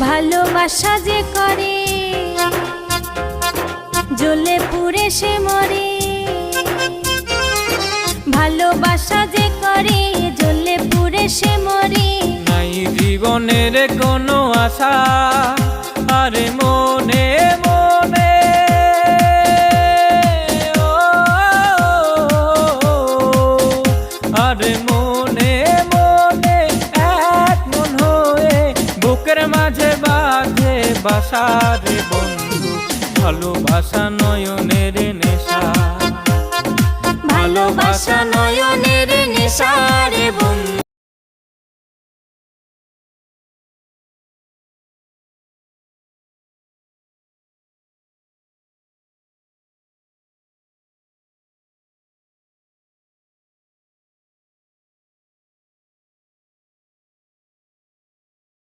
ভালোবাসা যে করে জ্বলে পুড়ে সে মরে, ভালোবাসা যে করে জ্বলে পুড়ে সে মরে। নাই জীবনের কোনো আশা আরে মনে মনে, আরে মনে মনে এক মন হয়ে বুকের মাঝে বাঁধে বাসা রে বন্ধু। ভালোবাসা নয়নের নেশা, ভালোবাসা নয়নের নেশা রে বন্ধু।